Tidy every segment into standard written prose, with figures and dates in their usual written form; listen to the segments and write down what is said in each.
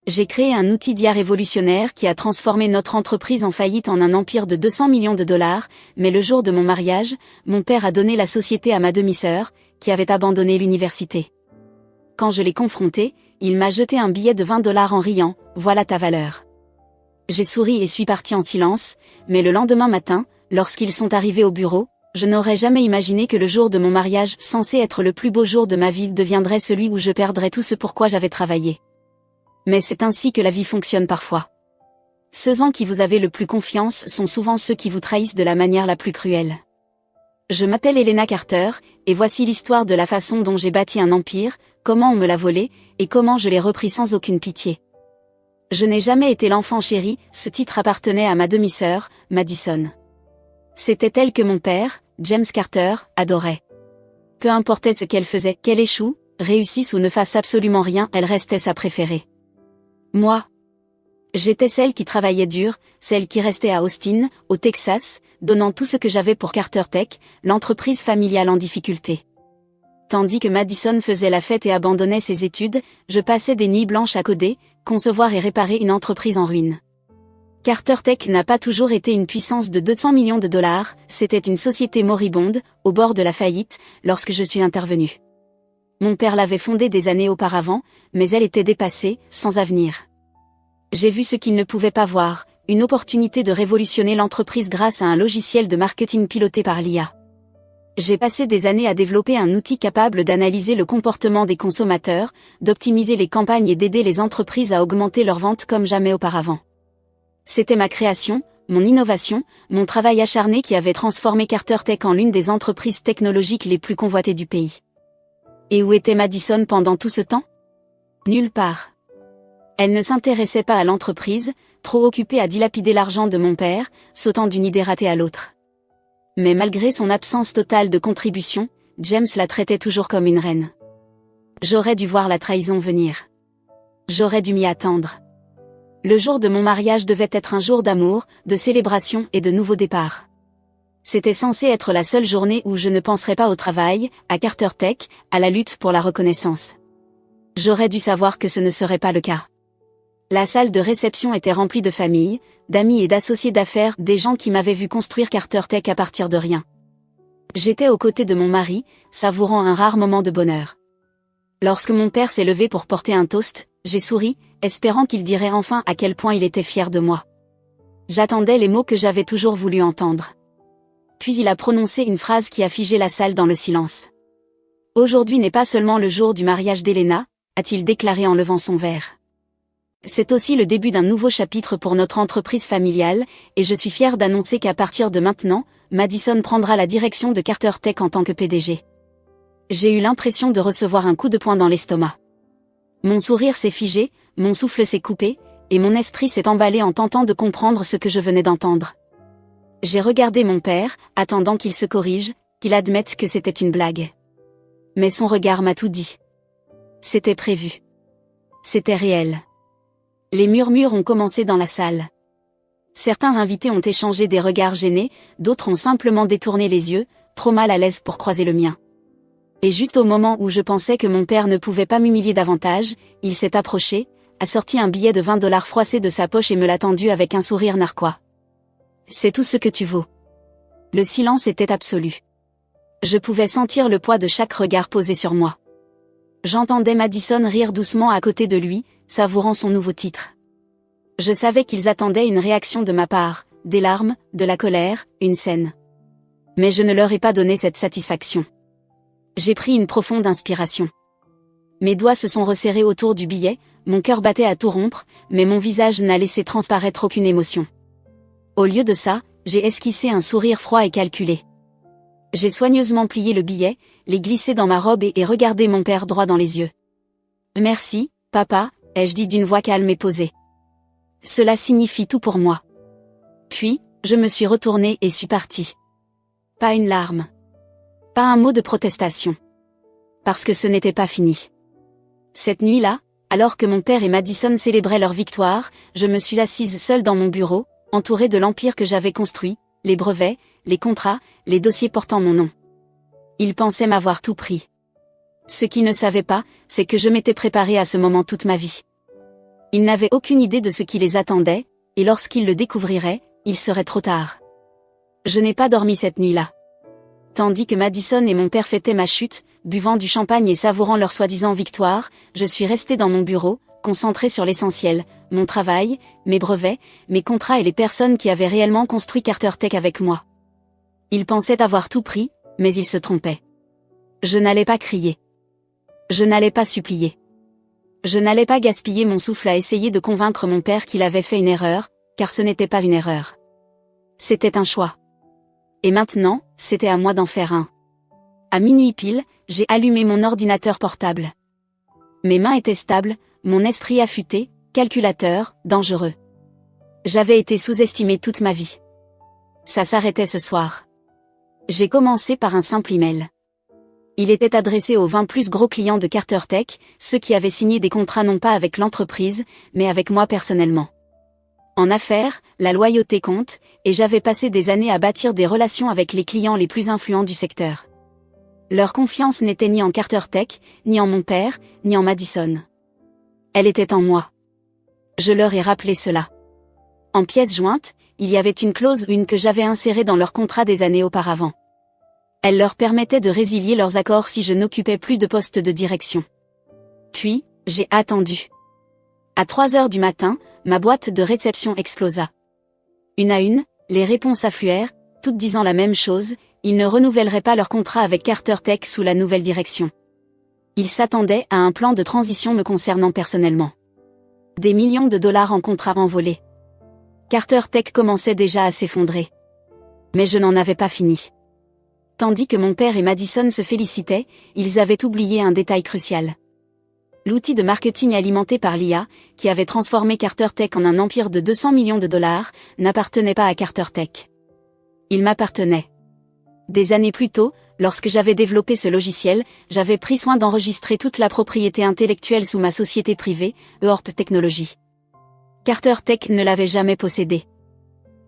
J'ai créé un outil d'IA révolutionnaire qui a transformé notre entreprise en faillite en un empire de 200 millions de dollars, mais le jour de mon mariage, mon père a donné la société à ma demi-sœur, qui avait abandonné l'université. Quand je l'ai confronté, il m'a jeté un billet de 20 dollars en riant, « Voilà ta valeur ». J'ai souri et suis parti en silence, mais le lendemain matin, lorsqu'ils sont arrivés au bureau, je n'aurais jamais imaginé que le jour de mon mariage, censé être le plus beau jour de ma vie, deviendrait celui où je perdrais tout ce pourquoi j'avais travaillé. Mais c'est ainsi que la vie fonctionne parfois. Ceux en qui vous avez le plus confiance sont souvent ceux qui vous trahissent de la manière la plus cruelle. Je m'appelle Helena Carter, et voici l'histoire de la façon dont j'ai bâti un empire, comment on me l'a volé, et comment je l'ai repris sans aucune pitié. Je n'ai jamais été l'enfant chéri, ce titre appartenait à ma demi-sœur, Madison. C'était elle que mon père, James Carter, adorait. Peu importait ce qu'elle faisait, qu'elle échoue, réussisse ou ne fasse absolument rien, elle restait sa préférée. Moi, j'étais celle qui travaillait dur, celle qui restait à Austin, au Texas, donnant tout ce que j'avais pour Carter Tech, l'entreprise familiale en difficulté. Tandis que Madison faisait la fête et abandonnait ses études, je passais des nuits blanches à coder, concevoir et réparer une entreprise en ruine. Carter Tech n'a pas toujours été une puissance de 200 millions de dollars, c'était une société moribonde, au bord de la faillite, lorsque je suis intervenu. Mon père l'avait fondée des années auparavant, mais elle était dépassée, sans avenir. J'ai vu ce qu'il ne pouvait pas voir, une opportunité de révolutionner l'entreprise grâce à un logiciel de marketing piloté par l'IA. J'ai passé des années à développer un outil capable d'analyser le comportement des consommateurs, d'optimiser les campagnes et d'aider les entreprises à augmenter leurs ventes comme jamais auparavant. C'était ma création, mon innovation, mon travail acharné qui avait transformé Carter Tech en l'une des entreprises technologiques les plus convoitées du pays. Et où était Madison pendant tout ce temps? Nulle part. Elle ne s'intéressait pas à l'entreprise, trop occupée à dilapider l'argent de mon père, sautant d'une idée ratée à l'autre. Mais malgré son absence totale de contribution, James la traitait toujours comme une reine. J'aurais dû voir la trahison venir. J'aurais dû m'y attendre. Le jour de mon mariage devait être un jour d'amour, de célébration et de nouveau départ. C'était censé être la seule journée où je ne penserais pas au travail, à Carter Tech, à la lutte pour la reconnaissance. J'aurais dû savoir que ce ne serait pas le cas. La salle de réception était remplie de familles, d'amis et d'associés d'affaires, des gens qui m'avaient vu construire Carter Tech à partir de rien. J'étais aux côtés de mon mari, savourant un rare moment de bonheur. Lorsque mon père s'est levé pour porter un toast, j'ai souri, espérant qu'il dirait enfin à quel point il était fier de moi. J'attendais les mots que j'avais toujours voulu entendre. Puis il a prononcé une phrase qui a figé la salle dans le silence. « Aujourd'hui n'est pas seulement le jour du mariage d'Helena », a-t-il déclaré en levant son verre. C'est aussi le début d'un nouveau chapitre pour notre entreprise familiale, et je suis fier d'annoncer qu'à partir de maintenant, Madison prendra la direction de Carter Tech en tant que PDG. J'ai eu l'impression de recevoir un coup de poing dans l'estomac. Mon sourire s'est figé, mon souffle s'est coupé, et mon esprit s'est emballé en tentant de comprendre ce que je venais d'entendre. J'ai regardé mon père, attendant qu'il se corrige, qu'il admette que c'était une blague. Mais son regard m'a tout dit. C'était prévu. C'était réel. Les murmures ont commencé dans la salle. Certains invités ont échangé des regards gênés, d'autres ont simplement détourné les yeux, trop mal à l'aise pour croiser le mien. Et juste au moment où je pensais que mon père ne pouvait pas m'humilier davantage, il s'est approché, a sorti un billet de 20 dollars froissé de sa poche et me l'a tendu avec un sourire narquois. C'est tout ce que tu vaux. Le silence était absolu. Je pouvais sentir le poids de chaque regard posé sur moi. J'entendais Madison rire doucement à côté de lui, savourant son nouveau titre. Je savais qu'ils attendaient une réaction de ma part, des larmes, de la colère, une scène. Mais je ne leur ai pas donné cette satisfaction. J'ai pris une profonde inspiration. Mes doigts se sont resserrés autour du billet, mon cœur battait à tout rompre, mais mon visage n'a laissé transparaître aucune émotion. Au lieu de ça, j'ai esquissé un sourire froid et calculé. J'ai soigneusement plié le billet, l'ai glissé dans ma robe et regardé mon père droit dans les yeux. « Merci, papa », ai-je dit d'une voix calme et posée. Cela signifie tout pour moi. Puis, je me suis retournée et suis partie. Pas une larme. Pas un mot de protestation. Parce que ce n'était pas fini. Cette nuit-là, alors que mon père et Madison célébraient leur victoire, je me suis assise seule dans mon bureau, entourée de l'empire que j'avais construit, les brevets, les contrats, les dossiers portant mon nom. Ils pensaient m'avoir tout pris. Ce qu'ils ne savaient pas, c'est que je m'étais préparée à ce moment toute ma vie. Ils n'avaient aucune idée de ce qui les attendait, et lorsqu'ils le découvriraient, il serait trop tard. Je n'ai pas dormi cette nuit-là. Tandis que Madison et mon père fêtaient ma chute, buvant du champagne et savourant leur soi-disant victoire, je suis resté dans mon bureau, concentré sur l'essentiel, mon travail, mes brevets, mes contrats et les personnes qui avaient réellement construit Carter Tech avec moi. Ils pensaient avoir tout pris, mais ils se trompaient. Je n'allais pas crier. Je n'allais pas supplier. Je n'allais pas gaspiller mon souffle à essayer de convaincre mon père qu'il avait fait une erreur, car ce n'était pas une erreur. C'était un choix. Et maintenant, c'était à moi d'en faire un. À minuit pile, j'ai allumé mon ordinateur portable. Mes mains étaient stables, mon esprit affûté, calculateur, dangereux. J'avais été sous-estimé toute ma vie. Ça s'arrêtait ce soir. J'ai commencé par un simple email. Il était adressé aux 20 plus gros clients de Carter Tech, ceux qui avaient signé des contrats non pas avec l'entreprise, mais avec moi personnellement. En affaires, la loyauté compte, et j'avais passé des années à bâtir des relations avec les clients les plus influents du secteur. Leur confiance n'était ni en Carter Tech, ni en mon père, ni en Madison. Elle était en moi. Je leur ai rappelé cela. En pièce jointe, il y avait une clause que j'avais insérée dans leur contrat des années auparavant. Elle leur permettait de résilier leurs accords si je n'occupais plus de poste de direction. Puis, j'ai attendu. À 3 heures du matin, ma boîte de réception explosa. Une à une, les réponses affluèrent, toutes disant la même chose, ils ne renouvelleraient pas leur contrat avec Carter Tech sous la nouvelle direction. Ils s'attendaient à un plan de transition me concernant personnellement. Des millions de dollars en contrats envolés. Carter Tech commençait déjà à s'effondrer. Mais je n'en avais pas fini. Tandis que mon père et Madison se félicitaient, ils avaient oublié un détail crucial. L'outil de marketing alimenté par l'IA, qui avait transformé Carter Tech en un empire de 200 millions de dollars, n'appartenait pas à Carter Tech. Il m'appartenait. Des années plus tôt, lorsque j'avais développé ce logiciel, j'avais pris soin d'enregistrer toute la propriété intellectuelle sous ma société privée, Eorp Technologies. Carter Tech ne l'avait jamais possédé.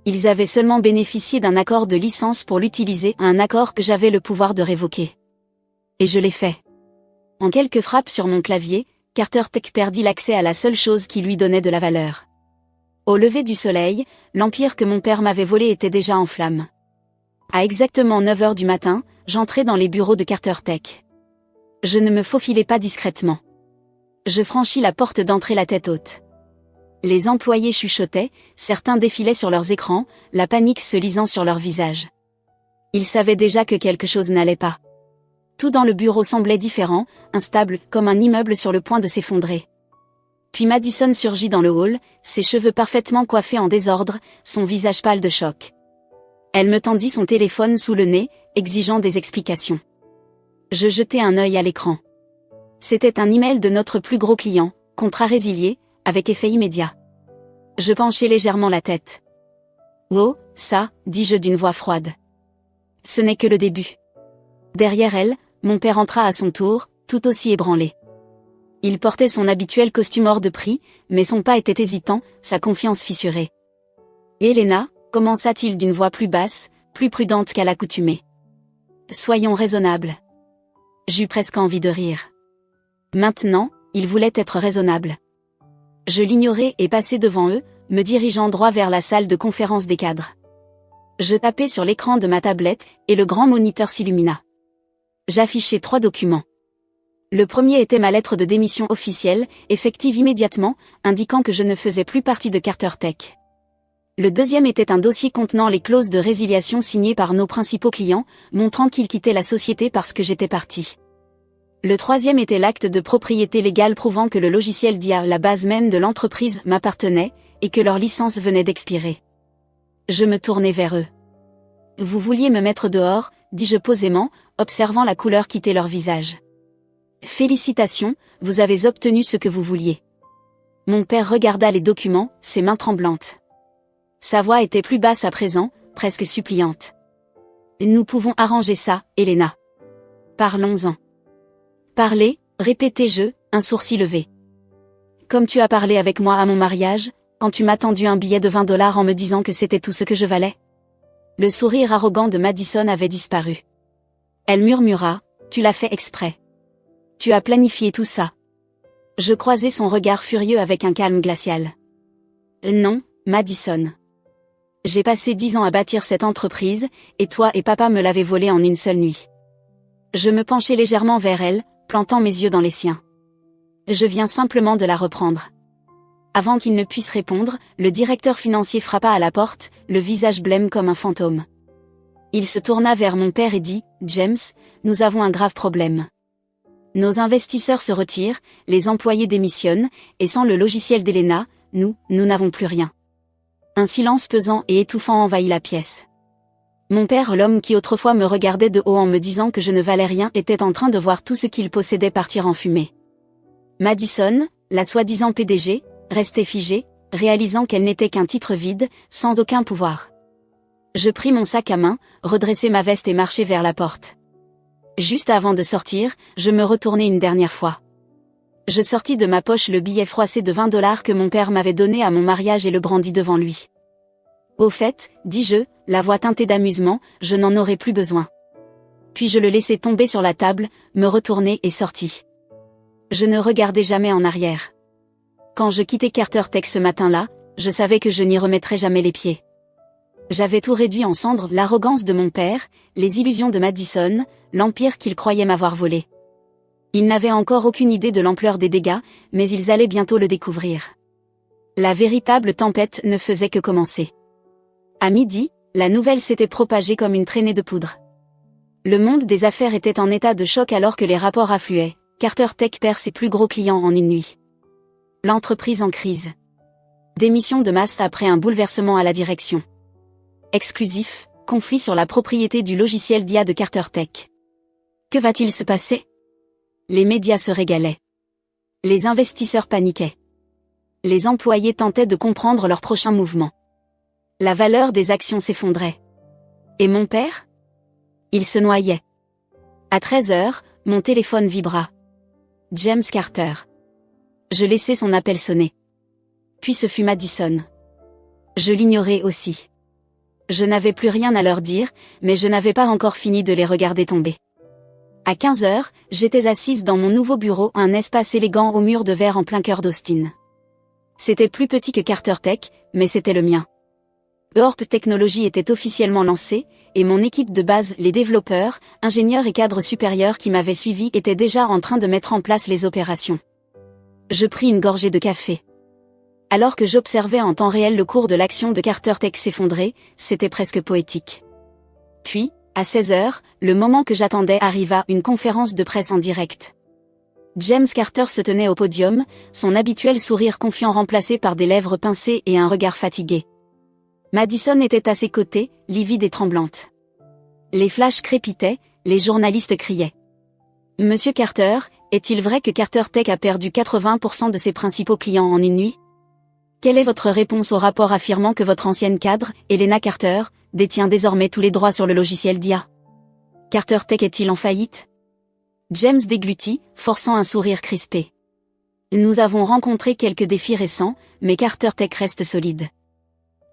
Ils avaient seulement bénéficié d'un accord de licence pour l'utiliser, un accord que j'avais le pouvoir de révoquer. Et je l'ai fait. En quelques frappes sur mon clavier, Carter Tech perdit l'accès à la seule chose qui lui donnait de la valeur. Au lever du soleil, l'empire que mon père m'avait volé était déjà en flammes. À exactement 9 heures du matin, j'entrai dans les bureaux de Carter Tech. Je ne me faufilais pas discrètement. Je franchis la porte d'entrée la tête haute. Les employés chuchotaient, certains défilaient sur leurs écrans, la panique se lisant sur leurs visages. Ils savaient déjà que quelque chose n'allait pas. Tout dans le bureau semblait différent, instable, comme un immeuble sur le point de s'effondrer. Puis Madison surgit dans le hall, ses cheveux parfaitement coiffés en désordre, son visage pâle de choc. Elle me tendit son téléphone sous le nez, exigeant des explications. Je jetai un œil à l'écran. C'était un email de notre plus gros client, contrat résilié, avec effet immédiat. Je penchai légèrement la tête. « Oh, ça, dis-je d'une voix froide. Ce n'est que le début. » Derrière elle, mon père entra à son tour, tout aussi ébranlé. Il portait son habituel costume hors de prix, mais son pas était hésitant, sa confiance fissurée. « Helena » commença-t-il d'une voix plus basse, plus prudente qu'à l'accoutumée. « Soyons raisonnables. » J'eus presque envie de rire. Maintenant, il voulait être raisonnable. Je l'ignorai et passai devant eux, me dirigeant droit vers la salle de conférence des cadres. Je tapai sur l'écran de ma tablette, et le grand moniteur s'illumina. J'affichai 3 documents. Le premier était ma lettre de démission officielle, effective immédiatement, indiquant que je ne faisais plus partie de Carter Tech. Le deuxième était un dossier contenant les clauses de résiliation signées par nos principaux clients, montrant qu'ils quittaient la société parce que j'étais parti. Le troisième était l'acte de propriété légale prouvant que le logiciel d'IA, la base même de l'entreprise, m'appartenait, et que leur licence venait d'expirer. Je me tournai vers eux. « Vous vouliez me mettre dehors », dis-je posément, observant la couleur quitter leur visage. « Félicitations, vous avez obtenu ce que vous vouliez. » Mon père regarda les documents, ses mains tremblantes. Sa voix était plus basse à présent, presque suppliante. « Nous pouvons arranger ça, Helena. Parlons-en. » « Parler » répétai-je, un sourcil levé. « Comme tu as parlé avec moi à mon mariage, quand tu m'as tendu un billet de 20 $ en me disant que c'était tout ce que je valais. » Le sourire arrogant de Madison avait disparu. Elle murmura, « Tu l'as fait exprès. Tu as planifié tout ça. » Je croisai son regard furieux avec un calme glacial. Non, Madison. J'ai passé 10 ans à bâtir cette entreprise, et toi et papa me l'avez volée en une seule nuit. Je me penchai légèrement vers elle, plantant mes yeux dans les siens. Je viens simplement de la reprendre. Avant qu'il ne puisse répondre, le directeur financier frappa à la porte, le visage blême comme un fantôme. Il se tourna vers mon père et dit, « James, nous avons un grave problème. Nos investisseurs se retirent, les employés démissionnent, et sans le logiciel d'Elena, nous n'avons plus rien. » Un silence pesant et étouffant envahit la pièce. Mon père, l'homme qui autrefois me regardait de haut en me disant que je ne valais rien, était en train de voir tout ce qu'il possédait partir en fumée. Madison, la soi-disant PDG, restait figée, réalisant qu'elle n'était qu'un titre vide, sans aucun pouvoir. Je pris mon sac à main, redressai ma veste et marchai vers la porte. Juste avant de sortir, je me retournai une dernière fois. Je sortis de ma poche le billet froissé de 20 $ que mon père m'avait donné à mon mariage et le brandis devant lui. Au fait, dis-je, la voix teintée d'amusement, je n'en aurai plus besoin. Puis je le laissai tomber sur la table, me retournai et sortis. Je ne regardai jamais en arrière. Quand je quittai Carter Tech ce matin-là, je savais que je n'y remettrais jamais les pieds. J'avais tout réduit en cendres, l'arrogance de mon père, les illusions de Madison, l'empire qu'il croyait m'avoir volé. Ils n'avaient encore aucune idée de l'ampleur des dégâts, mais ils allaient bientôt le découvrir. La véritable tempête ne faisait que commencer. À midi, la nouvelle s'était propagée comme une traînée de poudre. Le monde des affaires était en état de choc alors que les rapports affluaient. Carter Tech perd ses plus gros clients en une nuit. L'entreprise en crise. Démission de masse après un bouleversement à la direction. Exclusif, conflit sur la propriété du logiciel d'IA de Carter Tech. Que va-t-il se passer? Les médias se régalaient. Les investisseurs paniquaient. Les employés tentaient de comprendre leur prochain mouvement. La valeur des actions s'effondrait. Et mon père? Il se noyait. À 13h, mon téléphone vibra. James Carter. Je laissai son appel sonner. Puis ce fut Madison. Je l'ignorais aussi. Je n'avais plus rien à leur dire, mais je n'avais pas encore fini de les regarder tomber. À 15h, j'étais assise dans mon nouveau bureau, un espace élégant aux murs de verre en plein cœur d'Austin. C'était plus petit que Carter Tech, mais c'était le mien. Eurp Technologies était officiellement lancé, et mon équipe de base, les développeurs, ingénieurs et cadres supérieurs qui m'avaient suivi étaient déjà en train de mettre en place les opérations. Je pris une gorgée de café. Alors que j'observais en temps réel le cours de l'action de Carter Tech s'effondrer, c'était presque poétique. Puis, à 16h, le moment que j'attendais arriva, une conférence de presse en direct. James Carter se tenait au podium, son habituel sourire confiant remplacé par des lèvres pincées et un regard fatigué. Madison était à ses côtés, livide et tremblante. Les flashs crépitaient, les journalistes criaient. « Monsieur Carter, est-il vrai que Carter Tech a perdu 80% de ses principaux clients en une nuit? Quelle est votre réponse au rapport affirmant que votre ancienne cadre, Elena Carter, détient désormais tous les droits sur le logiciel d'IA? Carter Tech est-il en faillite? » James déglutit, forçant un sourire crispé. « Nous avons rencontré quelques défis récents, mais Carter Tech reste solide.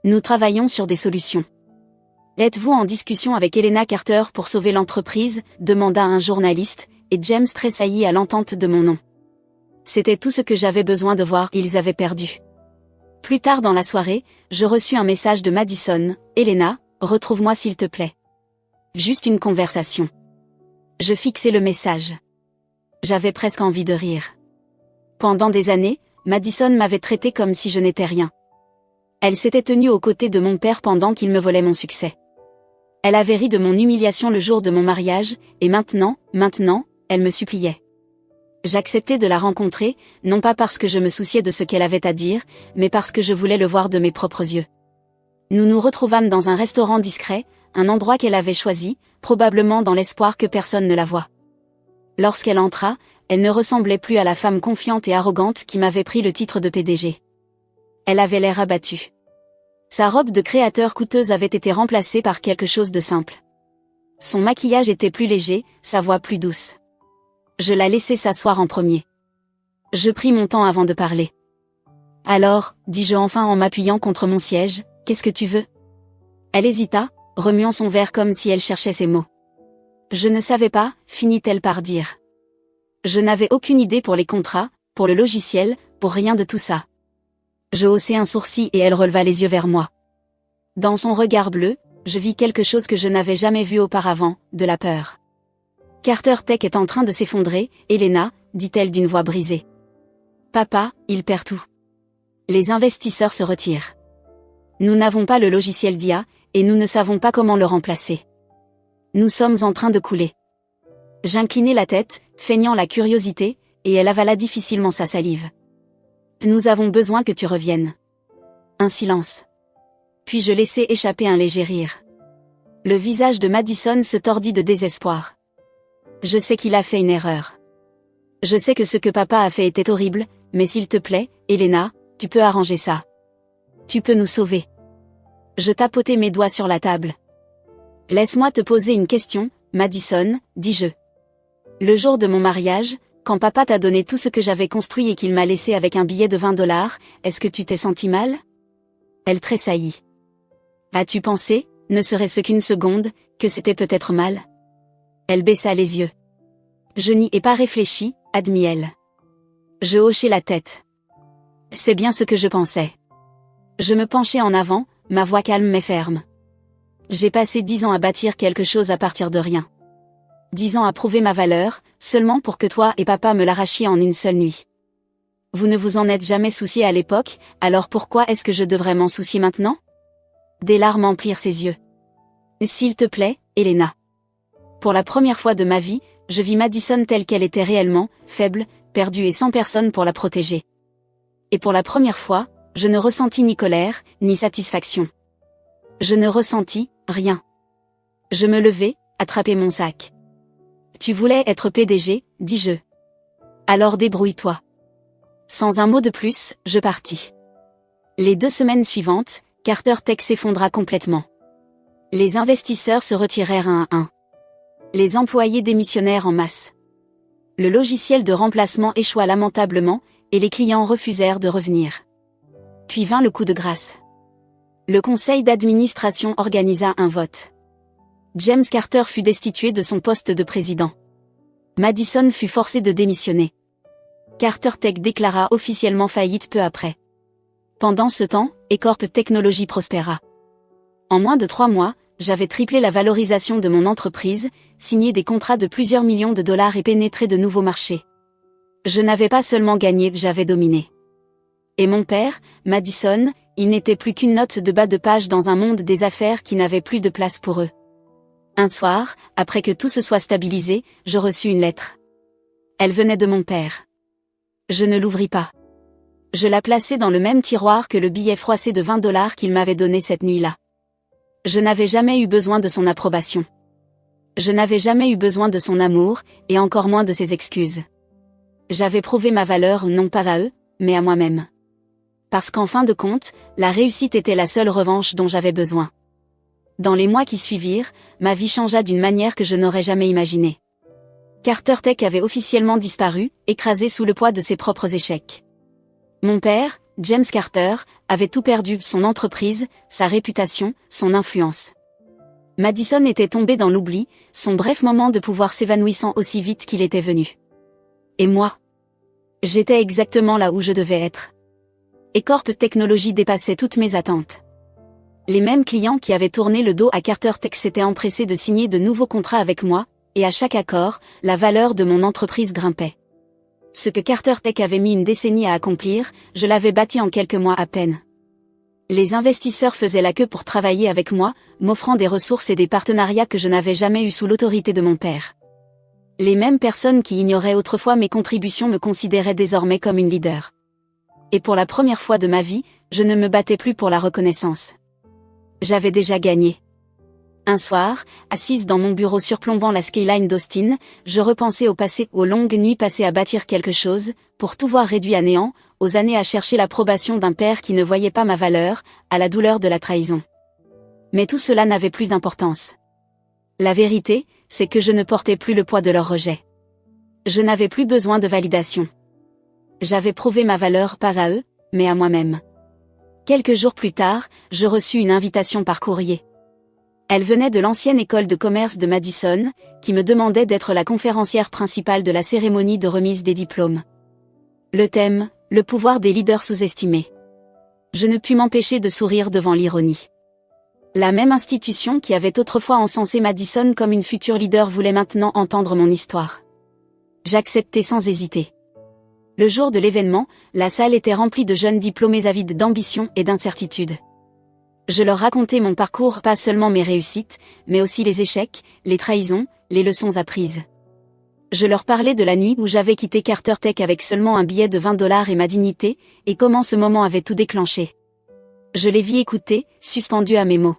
Nous travaillons sur des solutions. » « Êtes-vous en discussion avec Elena Carter pour sauver l'entreprise ?» demanda un journaliste, et James tressaillit à l'entente de mon nom. C'était tout ce que j'avais besoin de voir, ils avaient perdu. Plus tard dans la soirée, je reçus un message de Madison. « Elena, retrouve-moi s'il te plaît. Juste une conversation. » Je fixai le message. J'avais presque envie de rire. Pendant des années, Madison m'avait traité comme si je n'étais rien. Elle s'était tenue aux côtés de mon père pendant qu'il me volait mon succès. Elle avait ri de mon humiliation le jour de mon mariage, et maintenant, elle me suppliait. J'acceptais de la rencontrer, non pas parce que je me souciais de ce qu'elle avait à dire, mais parce que je voulais le voir de mes propres yeux. Nous nous retrouvâmes dans un restaurant discret, un endroit qu'elle avait choisi, probablement dans l'espoir que personne ne la voie. Lorsqu'elle entra, elle ne ressemblait plus à la femme confiante et arrogante qui m'avait pris le titre de PDG. Elle avait l'air abattue. Sa robe de créateur coûteuse avait été remplacée par quelque chose de simple. Son maquillage était plus léger, sa voix plus douce. Je la laissai s'asseoir en premier. Je pris mon temps avant de parler. « Alors, dis-je enfin en m'appuyant contre mon siège, qu'est-ce que tu veux ?» Elle hésita, remuant son verre comme si elle cherchait ses mots. « Je ne savais pas, finit-elle par dire. Je n'avais aucune idée pour les contrats, pour le logiciel, pour rien de tout ça. Je haussai un sourcil et elle releva les yeux vers moi. Dans son regard bleu, je vis quelque chose que je n'avais jamais vu auparavant, de la peur. Carter Tech est en train de s'effondrer, Elena, dit-elle d'une voix brisée. Papa, il perd tout. Les investisseurs se retirent. Nous n'avons pas le logiciel d'IA, et nous ne savons pas comment le remplacer. Nous sommes en train de couler. J'inclinai la tête, feignant la curiosité, et elle avala difficilement sa salive. Nous avons besoin que tu reviennes. Un silence. Puis je laissai échapper un léger rire. Le visage de Madison se tordit de désespoir. Je sais qu'il a fait une erreur. Je sais que ce que papa a fait était horrible, mais s'il te plaît, Elena, tu peux arranger ça. Tu peux nous sauver. Je tapotai mes doigts sur la table. Laisse-moi te poser une question, Madison, dis-je. Le jour de mon mariage, quand papa t'a donné tout ce que j'avais construit et qu'il m'a laissé avec un billet de $20, est-ce que tu t'es senti mal? Elle tressaillit. As-tu pensé, ne serait-ce qu'une seconde, que c'était peut-être mal? Elle baissa les yeux. Je n'y ai pas réfléchi, admit-elle. Je hochai la tête. C'est bien ce que je pensais. Je me penchai en avant, ma voix calme mais ferme. J'ai passé 10 ans à bâtir quelque chose à partir de rien. 10 ans à prouver ma valeur, seulement pour que toi et papa me l'arrachiez en une seule nuit. Vous ne vous en êtes jamais soucié à l'époque, alors pourquoi est-ce que je devrais m'en soucier maintenant? Des larmes emplirent ses yeux. S'il te plaît, Elena. Pour la première fois de ma vie, je vis Madison telle qu'elle était réellement, faible, perdue et sans personne pour la protéger. Et pour la première fois, je ne ressentis ni colère, ni satisfaction. Je ne ressentis rien. Je me levai, attrapai mon sac. Tu voulais être PDG, dis-je. Alors débrouille-toi. Sans un mot de plus, je partis. Les 2 semaines suivantes, Carter Tech s'effondra complètement. Les investisseurs se retirèrent un à un. Les employés démissionnèrent en masse. Le logiciel de remplacement échoua lamentablement, et les clients refusèrent de revenir. Puis vint le coup de grâce. Le conseil d'administration organisa un vote. James Carter fut destitué de son poste de président. Madison fut forcé de démissionner. Carter Tech déclara officiellement faillite peu après. Pendant ce temps, Ecorp Technology prospéra. En moins de 3 mois, j'avais triplé la valorisation de mon entreprise, signé des contrats de plusieurs millions de dollars et pénétré de nouveaux marchés. Je n'avais pas seulement gagné, j'avais dominé. Et mon père, Madison, il n'était plus qu'une note de bas de page dans un monde des affaires qui n'avait plus de place pour eux. Un soir, après que tout se soit stabilisé, je reçus une lettre. Elle venait de mon père. Je ne l'ouvris pas. Je la plaçai dans le même tiroir que le billet froissé de $20 qu'il m'avait donné cette nuit-là. Je n'avais jamais eu besoin de son approbation. Je n'avais jamais eu besoin de son amour, et encore moins de ses excuses. J'avais prouvé ma valeur non pas à eux, mais à moi-même. Parce qu'en fin de compte, la réussite était la seule revanche dont j'avais besoin. Dans les mois qui suivirent, ma vie changea d'une manière que je n'aurais jamais imaginée. Carter Tech avait officiellement disparu, écrasé sous le poids de ses propres échecs. Mon père, James Carter, avait tout perdu, son entreprise, sa réputation, son influence. Madison était tombé dans l'oubli, son bref moment de pouvoir s'évanouissant aussi vite qu'il était venu. Et moi? J'étais exactement là où je devais être. Ecorp Technology dépassait toutes mes attentes. Les mêmes clients qui avaient tourné le dos à Carter Tech s'étaient empressés de signer de nouveaux contrats avec moi, et à chaque accord, la valeur de mon entreprise grimpait. Ce que Carter Tech avait mis une décennie à accomplir, je l'avais bâti en quelques mois à peine. Les investisseurs faisaient la queue pour travailler avec moi, m'offrant des ressources et des partenariats que je n'avais jamais eus sous l'autorité de mon père. Les mêmes personnes qui ignoraient autrefois mes contributions me considéraient désormais comme une leader. Et pour la première fois de ma vie, je ne me battais plus pour la reconnaissance. J'avais déjà gagné. Un soir, assise dans mon bureau surplombant la skyline d'Austin, je repensais au passé, aux longues nuits passées à bâtir quelque chose, pour tout voir réduit à néant, aux années à chercher l'approbation d'un père qui ne voyait pas ma valeur, à la douleur de la trahison. Mais tout cela n'avait plus d'importance. La vérité, c'est que je ne portais plus le poids de leur rejet. Je n'avais plus besoin de validation. J'avais prouvé ma valeur pas à eux, mais à moi-même. Quelques jours plus tard, je reçus une invitation par courrier. Elle venait de l'ancienne école de commerce de Madison, qui me demandait d'être la conférencière principale de la cérémonie de remise des diplômes. Le thème, le pouvoir des leaders sous-estimés. Je ne pus m'empêcher de sourire devant l'ironie. La même institution qui avait autrefois encensé Madison comme une future leader voulait maintenant entendre mon histoire. J'acceptai sans hésiter. Le jour de l'événement, la salle était remplie de jeunes diplômés avides d'ambition et d'incertitude. Je leur racontais mon parcours, pas seulement mes réussites, mais aussi les échecs, les trahisons, les leçons apprises. Je leur parlais de la nuit où j'avais quitté Carter Tech avec seulement un billet de $20 et ma dignité, et comment ce moment avait tout déclenché. Je les vis écouter, suspendus à mes mots.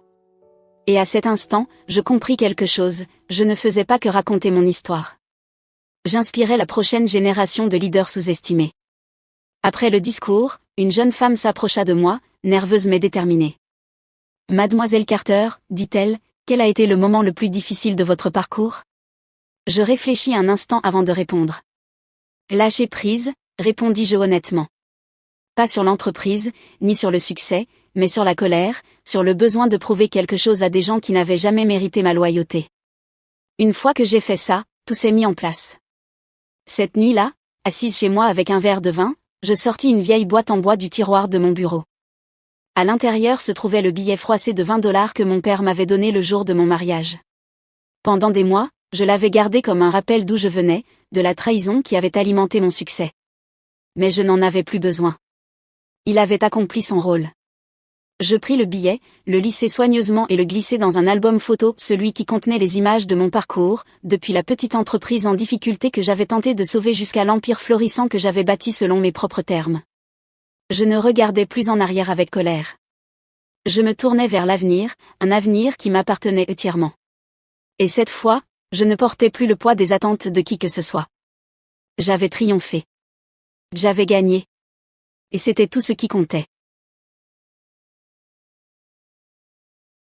Et à cet instant, je compris quelque chose, je ne faisais pas que raconter mon histoire. J'inspirais la prochaine génération de leaders sous-estimés. Après le discours, une jeune femme s'approcha de moi, nerveuse mais déterminée. « Mademoiselle Carter, dit-elle, quel a été le moment le plus difficile de votre parcours ?» Je réfléchis un instant avant de répondre. « Lâcher prise », répondis-je honnêtement. Pas sur l'entreprise, ni sur le succès, mais sur la colère, sur le besoin de prouver quelque chose à des gens qui n'avaient jamais mérité ma loyauté. Une fois que j'ai fait ça, tout s'est mis en place. Cette nuit-là, assise chez moi avec un verre de vin, je sortis une vieille boîte en bois du tiroir de mon bureau. À l'intérieur se trouvait le billet froissé de $20 que mon père m'avait donné le jour de mon mariage. Pendant des mois, je l'avais gardé comme un rappel d'où je venais, de la trahison qui avait alimenté mon succès. Mais je n'en avais plus besoin. Il avait accompli son rôle. Je pris le billet, le lissai soigneusement et le glissai dans un album photo, celui qui contenait les images de mon parcours, depuis la petite entreprise en difficulté que j'avais tenté de sauver jusqu'à l'empire florissant que j'avais bâti selon mes propres termes. Je ne regardais plus en arrière avec colère. Je me tournais vers l'avenir, un avenir qui m'appartenait entièrement. Et cette fois, je ne portais plus le poids des attentes de qui que ce soit. J'avais triomphé. J'avais gagné. Et c'était tout ce qui comptait.